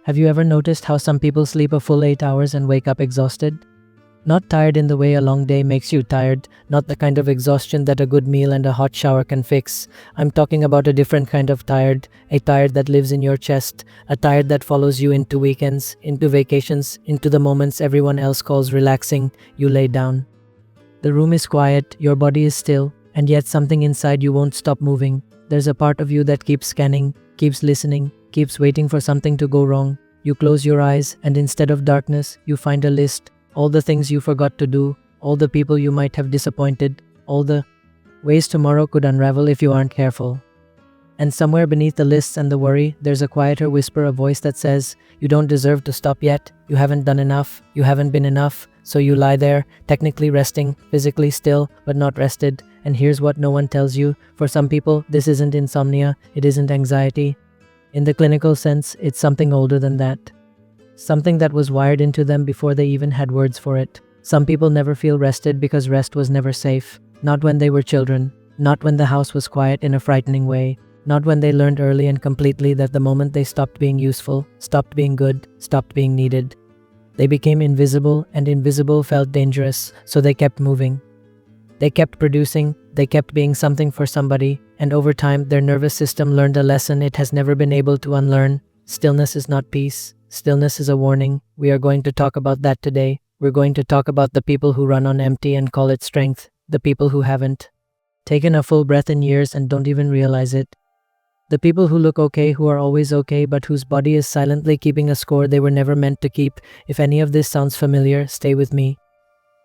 Have you ever noticed how some people sleep a full 8 hours and wake up exhausted? Not tired in the way a long day makes you tired, not the kind of exhaustion that a good meal and a hot shower can fix. I'm talking about a different kind of tired, a tired that lives in your chest, a tired that follows you into weekends, into vacations, into the moments everyone else calls relaxing. You lay down. The room is quiet, your body is still, and yet something inside you won't stop moving. There's a part of you that keeps scanning, keeps listening, keeps waiting for something to go wrong. You close your eyes, and instead of darkness, you find a list. All the things you forgot to do, all the people you might have disappointed, all the ways tomorrow could unravel if you aren't careful. And somewhere beneath the lists and the worry, there's a quieter whisper, a voice that says, you don't deserve to stop yet, you haven't done enough, you haven't been enough. So you lie there, technically resting, physically still, but not rested. And here's what no one tells you. For some people, this isn't insomnia, it isn't anxiety. In the clinical sense, it's something older than that. Something that was wired into them before they even had words for it. Some people never feel rested because rest was never safe. Not when they were children. Not when the house was quiet in a frightening way. Not when they learned early and completely that the moment they stopped being useful, stopped being good, stopped being needed, they became invisible, and invisible felt dangerous, so they kept moving. They kept producing, they kept being something for somebody, and over time their nervous system learned a lesson it has never been able to unlearn. Stillness is not peace. Stillness is a warning. We are going to talk about that today. We're going to talk about the people who run on empty and call it strength, the people who haven't taken a full breath in years and don't even realize it. The people who look okay, who are always okay, but whose body is silently keeping a score they were never meant to keep. If any of this sounds familiar, stay with me.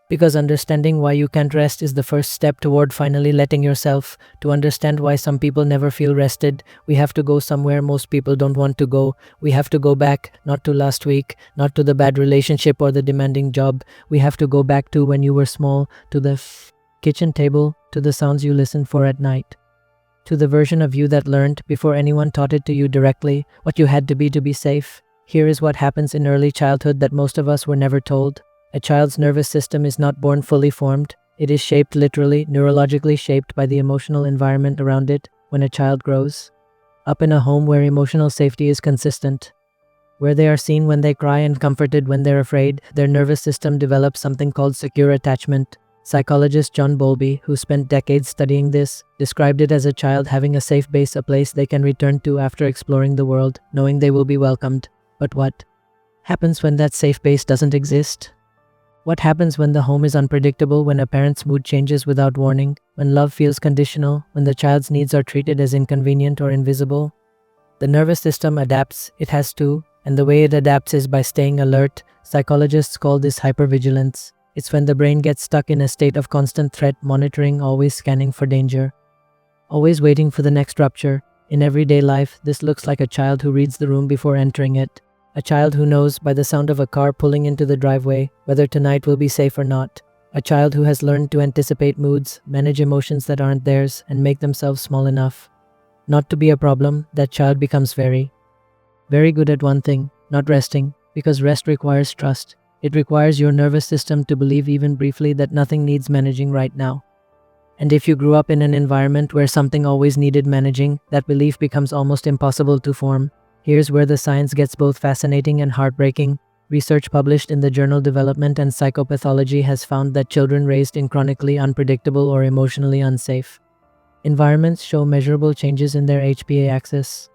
Because understanding why you can't rest is the first step toward finally letting yourself. To understand why some people never feel rested, we have to go somewhere most people don't want to go. We have to go back, not to last week, not to the bad relationship or the demanding job. We have to go back to when you were small, to the kitchen table, to the sounds you listened for at night. To the version of you that learned, before anyone taught it to you directly, what you had to be safe. Here is what happens in early childhood that most of us were never told. A child's nervous system is not born fully formed. It is shaped literally, neurologically shaped by the emotional environment around it when a child grows up in a home where emotional safety is consistent, where they are seen when they cry and comforted when they're afraid. Their nervous system develops something called secure attachment. Psychologist John Bowlby, who spent decades studying this, described it as a child having a safe base, a place they can return to after exploring the world, knowing they will be welcomed. But what happens when that safe base doesn't exist? What happens when the home is unpredictable, when a parent's mood changes without warning, when love feels conditional, when the child's needs are treated as inconvenient or invisible? The nervous system adapts, it has to, and the way it adapts is by staying alert. Psychologists call this hypervigilance. It's when the brain gets stuck in a state of constant threat monitoring, always scanning for danger, always waiting for the next rupture. In everyday life, this looks like a child who reads the room before entering it. A child who knows by the sound of a car pulling into the driveway whether tonight will be safe or not. A child who has learned to anticipate moods, manage emotions that aren't theirs, and make themselves small enough not to be a problem. That child becomes very good at one thing, not resting, because rest requires trust. It requires your nervous system to believe even briefly that nothing needs managing right now. And if you grew up in an environment where something always needed managing, that belief becomes almost impossible to form. Here's where the science gets both fascinating and heartbreaking. Research published in the journal Development and Psychopathology has found that children raised in chronically unpredictable or emotionally unsafe environments show measurable changes in their HPA axis.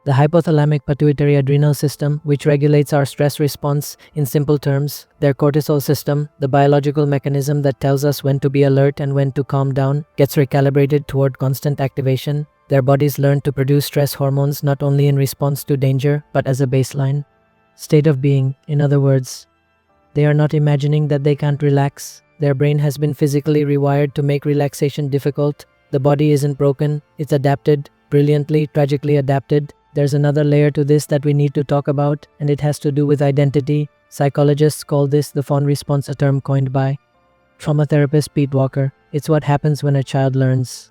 The hypothalamic pituitary adrenal system, which regulates our stress response, in simple terms, their cortisol system, the biological mechanism that tells us when to be alert and when to calm down, gets recalibrated toward constant activation. Their bodies learn to produce stress hormones not only in response to danger, but as a baseline state of being. In other words, they are not imagining that they can't relax. Their brain has been physically rewired to make relaxation difficult. The body isn't broken, it's adapted, brilliantly, tragically adapted. There's another layer to this that we need to talk about, and it has to do with identity. Psychologists call this the Fawn response, a term coined by trauma therapist Pete Walker. It's what happens when a child learns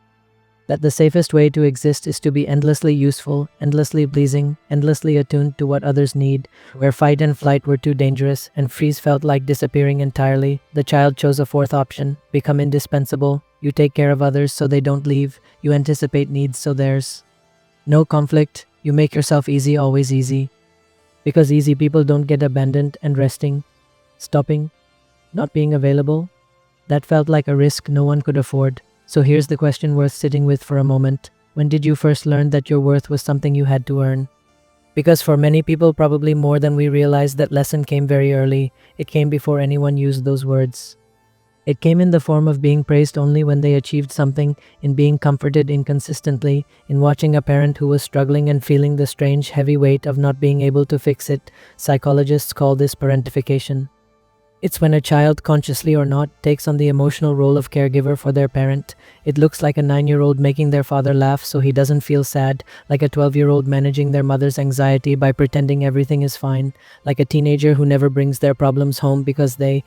that the safest way to exist is to be endlessly useful, endlessly pleasing, endlessly attuned to what others need. Where fight and flight were too dangerous and freeze felt like disappearing entirely, the child chose a fourth option: become indispensable. You take care of others so they don't leave. You anticipate needs so there's no conflict. You make yourself easy, always easy. Because easy people don't get abandoned, and resting, stopping, not being available, that felt like a risk no one could afford. So here's the question worth sitting with for a moment. When did you first learn that your worth was something you had to earn? Because for many people, probably more than we realize, that lesson came very early. It came before anyone used those words. It came in the form of being praised only when they achieved something, in being comforted inconsistently, in watching a parent who was struggling and feeling the strange heavy weight of not being able to fix it. Psychologists call this parentification. It's when a child, consciously or not, takes on the emotional role of caregiver for their parent. It looks like a 9-year-old making their father laugh so he doesn't feel sad, like a 12-year-old managing their mother's anxiety by pretending everything is fine, like a teenager who never brings their problems home because they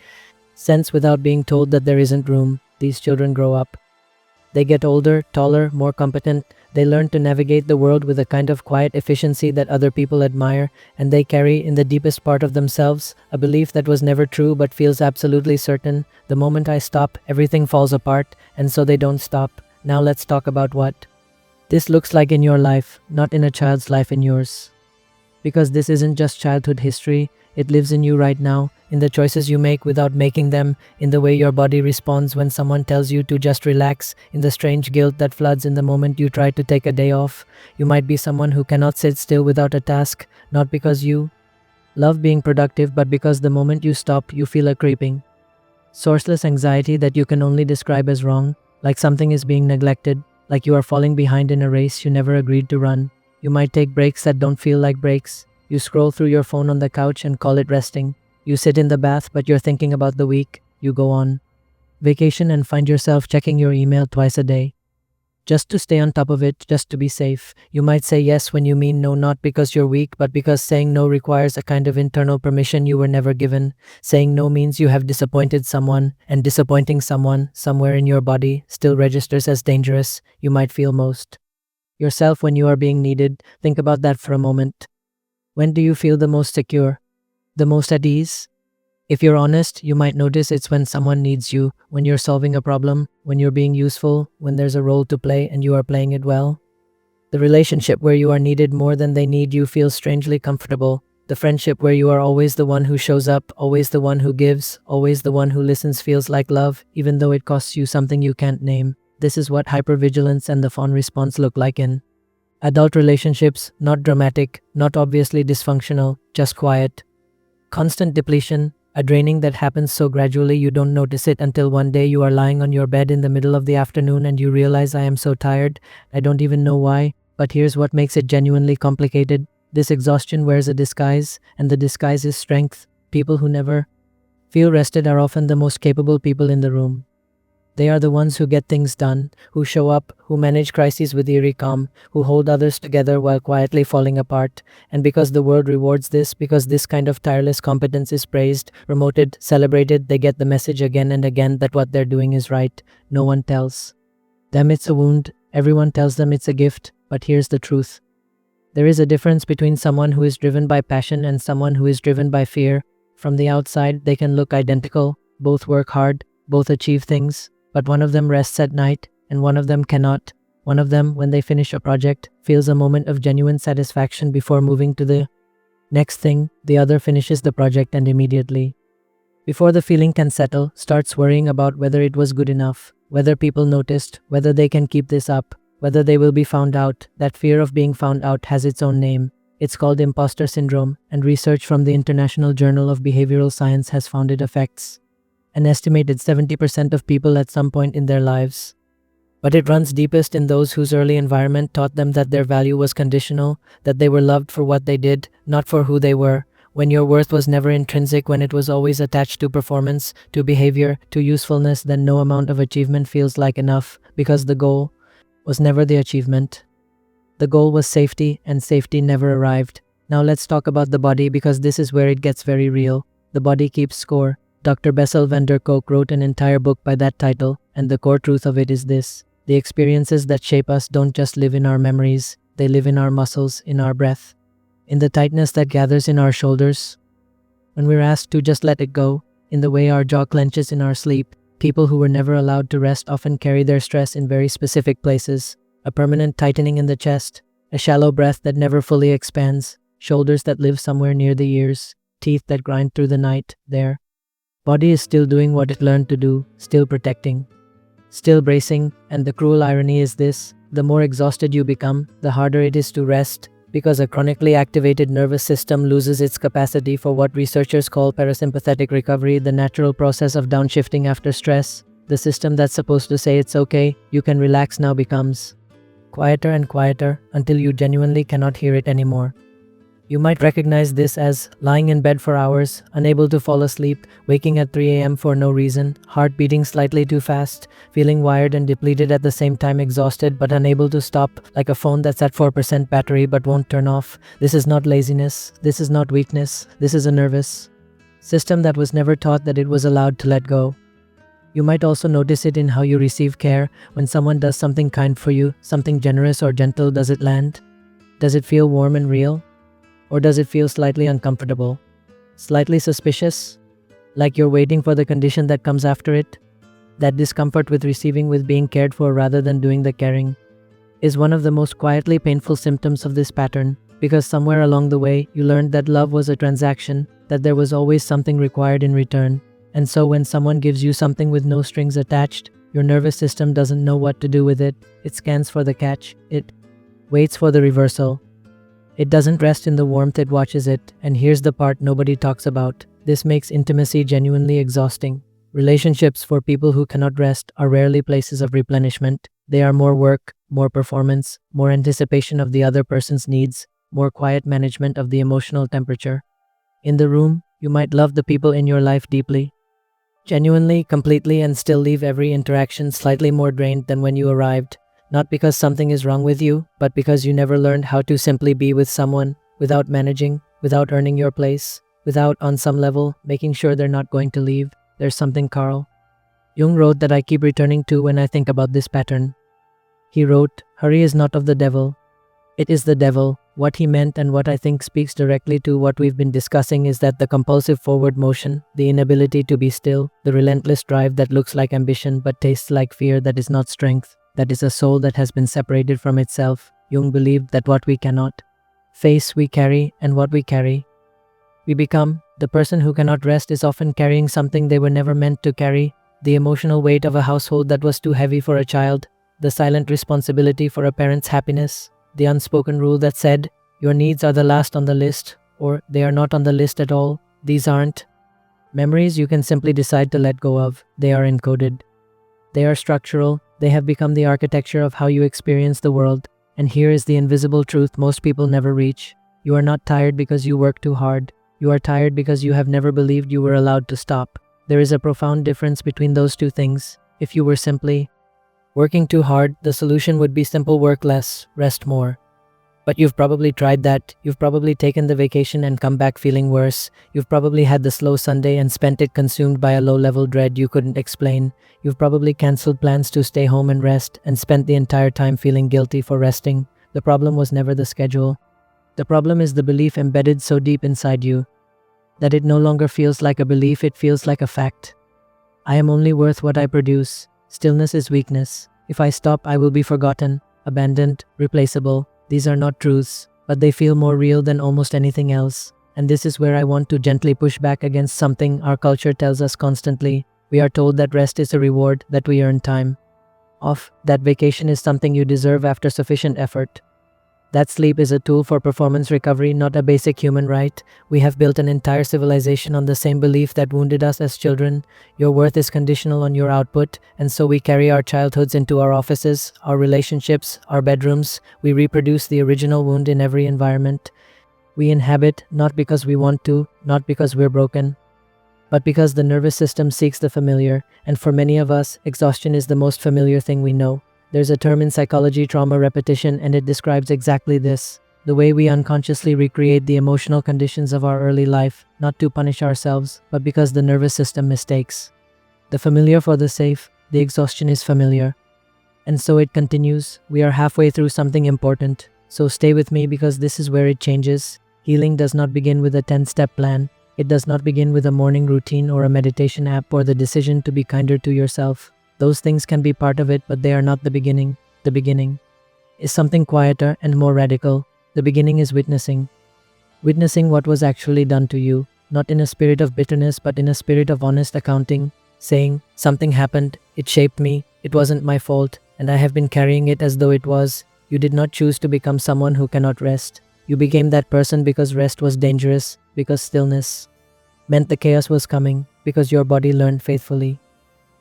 sense without being told that there isn't room. These children grow up. They get older, taller, more competent. They learn to navigate the world with a kind of quiet efficiency that other people admire, and they carry in the deepest part of themselves a belief that was never true but feels absolutely certain. The moment I stop, everything falls apart, and so they don't stop. Now let's talk about what this looks like in your life, not in a child's life in yours. Because this isn't just childhood history, it lives in you right now, in the choices you make without making them, in the way your body responds when someone tells you to just relax, in the strange guilt that floods in the moment you try to take a day off. You might be someone who cannot sit still without a task, not because you love being productive, but because the moment you stop, you feel a creeping, sourceless anxiety that you can only describe as wrong, like something is being neglected, like you are falling behind in a race you never agreed to run. You might take breaks that don't feel like breaks. You scroll through your phone on the couch and call it resting. You sit in the bath but you're thinking about the week. You go on vacation and find yourself checking your email twice a day, just to stay on top of it, just to be safe. You might say yes when you mean no, not because you're weak, but because saying no requires a kind of internal permission you were never given. Saying no means you have disappointed someone, and disappointing someone somewhere in your body still registers as dangerous. You might feel most yourself when you are being needed. Think about that for a moment. When do you feel the most secure? The most at ease? If you're honest, you might notice it's when someone needs you, when you're solving a problem, when you're being useful, when there's a role to play and you are playing it well. The relationship where you are needed more than they need you feels strangely comfortable. The friendship where you are always the one who shows up, always the one who gives, always the one who listens feels like love, even though it costs you something you can't name. This is what hypervigilance and the Fawn response look like in adult relationships. Not dramatic, not obviously dysfunctional, just quiet. Constant depletion, a draining that happens so gradually you don't notice it until one day you are lying on your bed in the middle of the afternoon and you realize, I am so tired, I don't even know why. But here's what makes it genuinely complicated. This exhaustion wears a disguise, and the disguise is strength. People who never feel rested are often the most capable people in the room. They are the ones who get things done, who show up, who manage crises with eerie calm, who hold others together while quietly falling apart. And because the world rewards this, because this kind of tireless competence is praised, promoted, celebrated, they get the message again and again that what they're doing is right. No one tells them it's a wound. Everyone tells them it's a gift. But here's the truth. There is a difference between someone who is driven by passion and someone who is driven by fear. From the outside, they can look identical. Both work hard, both achieve things. But one of them rests at night, and one of them cannot. One of them, when they finish a project, feels a moment of genuine satisfaction before moving to the next thing. The other finishes the project and immediately, before the feeling can settle, starts worrying about whether it was good enough, whether people noticed, whether they can keep this up, whether they will be found out. That fear of being found out has its own name. It's called imposter syndrome, and research from the International Journal of Behavioral Science has found it affects an estimated 70% of people at some point in their lives. But it runs deepest in those whose early environment taught them that their value was conditional, that they were loved for what they did, not for who they were. When your worth was never intrinsic, when it was always attached to performance, to behavior, to usefulness, then no amount of achievement feels like enough, because the goal was never the achievement. The goal was safety, and safety never arrived. Now let's talk about the body, because this is where it gets very real. The body keeps score. Dr. Bessel van der Kolk wrote an entire book by that title, and the core truth of it is this. The experiences that shape us don't just live in our memories, they live in our muscles, in our breath, in the tightness that gathers in our shoulders when we're asked to just let it go, in the way our jaw clenches in our sleep. People who were never allowed to rest often carry their stress in very specific places. A permanent tightening in the chest, a shallow breath that never fully expands, shoulders that live somewhere near the ears, teeth that grind through the night. There. Body is still doing what it learned to do, still protecting, still bracing, and the cruel irony is this: the more exhausted you become, the harder it is to rest, because a chronically activated nervous system loses its capacity for what researchers call parasympathetic recovery, the natural process of downshifting after stress. The system that's supposed to say it's okay, you can relax now, becomes quieter and quieter until you genuinely cannot hear it anymore. You might recognize this as lying in bed for hours, unable to fall asleep, waking at 3 a.m. for no reason, heart beating slightly too fast, feeling wired and depleted at the same time, exhausted but unable to stop, like a phone that's at 4% battery but won't turn off. This is not laziness, this is not weakness, this is a nervous system that was never taught that it was allowed to let go. You might also notice it in how you receive care. When someone does something kind for you, something generous or gentle, does it land? Does it feel warm and real? Or does it feel slightly uncomfortable? Slightly suspicious? Like you're waiting for the condition that comes after it? That discomfort with receiving, with being cared for rather than doing the caring, is one of the most quietly painful symptoms of this pattern, because somewhere along the way, you learned that love was a transaction, that there was always something required in return. And so when someone gives you something with no strings attached, your nervous system doesn't know what to do with it. It scans for the catch. It waits for the reversal. It doesn't rest in the warmth, it watches it. And here's the part nobody talks about. This makes intimacy genuinely exhausting. Relationships for people who cannot rest are rarely places of replenishment. They are more work, more performance, more anticipation of the other person's needs, more quiet management of the emotional temperature. In the room, you might love the people in your life deeply, genuinely, completely, and still leave every interaction slightly more drained than when you arrived. Not because something is wrong with you, but because you never learned how to simply be with someone, without managing, without earning your place, without, on some level, making sure they're not going to leave. There's something Carl Jung wrote that I keep returning to when I think about this pattern. He wrote, "Hurry is not of the devil. It is the devil." What he meant, and what I think speaks directly to what we've been discussing, is that the compulsive forward motion, the inability to be still, the relentless drive that looks like ambition but tastes like fear, that is not strength. That is a soul that has been separated from itself. Jung believed that what we cannot face, we carry, and what we carry, we become. The person who cannot rest is often carrying something they were never meant to carry: the emotional weight of a household that was too heavy for a child, the silent responsibility for a parent's happiness, the unspoken rule that said, your needs are the last on the list, or they are not on the list at all. These aren't memories you can simply decide to let go of. They are encoded. They are structural. They have become the architecture of how you experience the world. And here is the invisible truth most people never reach. You are not tired because you work too hard. You are tired because you have never believed you were allowed to stop. There is a profound difference between those two things. If you were simply working too hard, the solution would be simple: work less, rest more. But you've probably tried that. You've probably taken the vacation and come back feeling worse. You've probably had the slow Sunday and spent it consumed by a low-level dread you couldn't explain. You've probably cancelled plans to stay home and rest, and spent the entire time feeling guilty for resting. The problem was never the schedule. The problem is the belief embedded so deep inside you that it no longer feels like a belief, it feels like a fact. I am only worth what I produce. Stillness is weakness. If I stop, I will be forgotten, abandoned, replaceable. These are not truths, but they feel more real than almost anything else. And this is where I want to gently push back against something our culture tells us constantly. We are told that rest is a reward, that we earn time off, that vacation is something you deserve after sufficient effort, that sleep is a tool for performance recovery, not a basic human right. We have built an entire civilization on the same belief that wounded us as children. Your worth is conditional on your output, and so we carry our childhoods into our offices, our relationships, our bedrooms. We reproduce the original wound in every environment we inhabit, not because we want to, not because we're broken, but because the nervous system seeks the familiar. And for many of us, exhaustion is the most familiar thing we know. There's a term in psychology, trauma repetition, and it describes exactly this: the way we unconsciously recreate the emotional conditions of our early life, not to punish ourselves, but because the nervous system mistakes the familiar for the safe. The exhaustion is familiar. And so it continues. We are halfway through something important, so stay with me, because this is where it changes. Healing does not begin with a 10-step plan. It does not begin with a morning routine or a meditation app or the decision to be kinder to yourself. Those things can be part of it, but they are not the beginning. The beginning is something quieter and more radical. The beginning is witnessing witnessing what was actually done to you, not in a spirit of bitterness but in a spirit of honest accounting, saying, something happened, it shaped me, it wasn't my fault, and I have been carrying it as though it was. You did not choose to become someone who cannot rest. You became that person because rest was dangerous, because stillness meant the chaos was coming, because your body learned faithfully,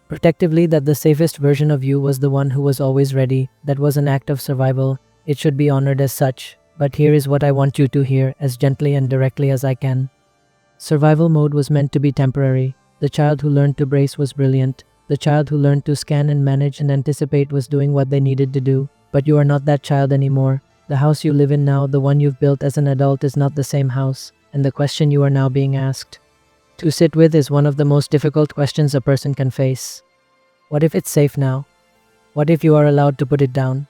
protectively, that the safest version of you was the one who was always ready. That was an act of survival. It should be honored as such. But here is what I want you to hear, as gently and directly as I can. Survival mode was meant to be temporary. The child who learned to brace was brilliant. The child who learned to scan and manage and anticipate was doing what they needed to do. But you are not that child anymore. The house you live in now, the one you've built as an adult, is not the same house. And the question you are now being asked to sit with is one of the most difficult questions a person can face. What if it's safe now? What if you are allowed to put it down?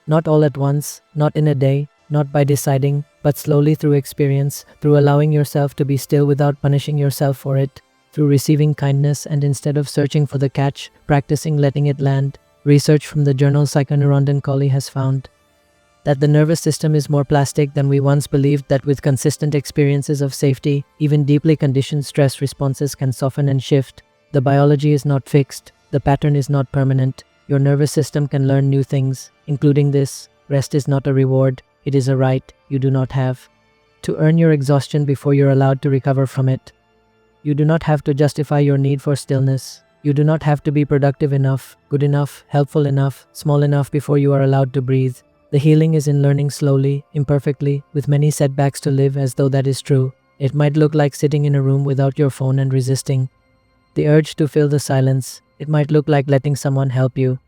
Not all at once, not in a day, not by deciding, but slowly through experience, through allowing yourself to be still without punishing yourself for it, through receiving kindness and instead of searching for the catch, practicing letting it land. Research from the journal Psychoneurology has found that the nervous system is more plastic than we once believed, that with consistent experiences of safety, even deeply conditioned stress responses can soften and shift. The biology is not fixed, the pattern is not permanent. Your nervous system can learn new things, including this: rest is not a reward, it is a right you do not have to earn your exhaustion before you're allowed to recover from it. You do not have to justify your need for stillness. You do not have to be productive enough, good enough, helpful enough, small enough before you are allowed to breathe. The healing is in learning slowly, imperfectly, with many setbacks to live as though that is true. It might look like sitting in a room without your phone and resisting the urge to fill the silence. It might look like letting someone help you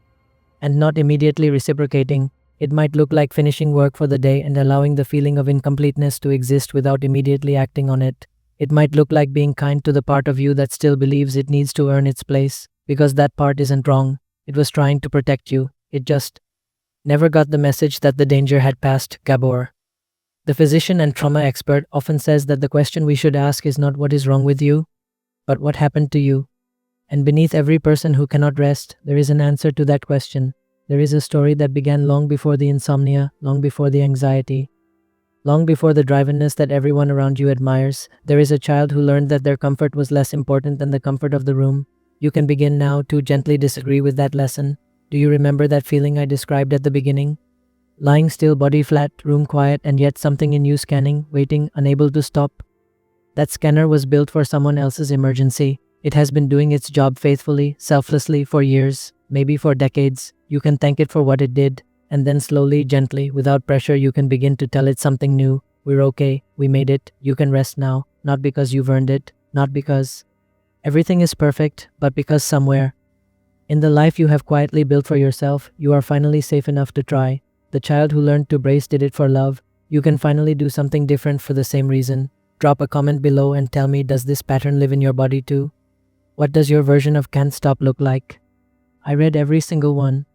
and not immediately reciprocating. It might look like finishing work for the day and allowing the feeling of incompleteness to exist without immediately acting on it. It might look like being kind to the part of you that still believes it needs to earn its place, because that part isn't wrong. It was trying to protect you. It just never got the message that the danger had passed. Gabor, the physician and trauma expert, often says that the question we should ask is not what is wrong with you, but what happened to you. And beneath every person who cannot rest, there is an answer to that question. There is a story that began long before the insomnia, long before the anxiety, long before the drivenness that everyone around you admires. There is a child who learned that their comfort was less important than the comfort of the room. You can begin now to gently disagree with that lesson. Do you remember that feeling I described at the beginning? Lying still, body flat, room quiet, and yet something in you scanning, waiting, unable to stop. That scanner was built for someone else's emergency. It has been doing its job faithfully, selflessly for years, maybe for decades. You can thank it for what it did, and then slowly, gently, without pressure, you can begin to tell it something new. We're okay, we made it, you can rest now, not because you've earned it, not because everything is perfect, but because somewhere in the life you have quietly built for yourself, you are finally safe enough to try. The child who learned to brace did it for love. You can finally do something different for the same reason. Drop a comment below and tell me, does this pattern live in your body too? What does your version of can't stop look like? I read every single one.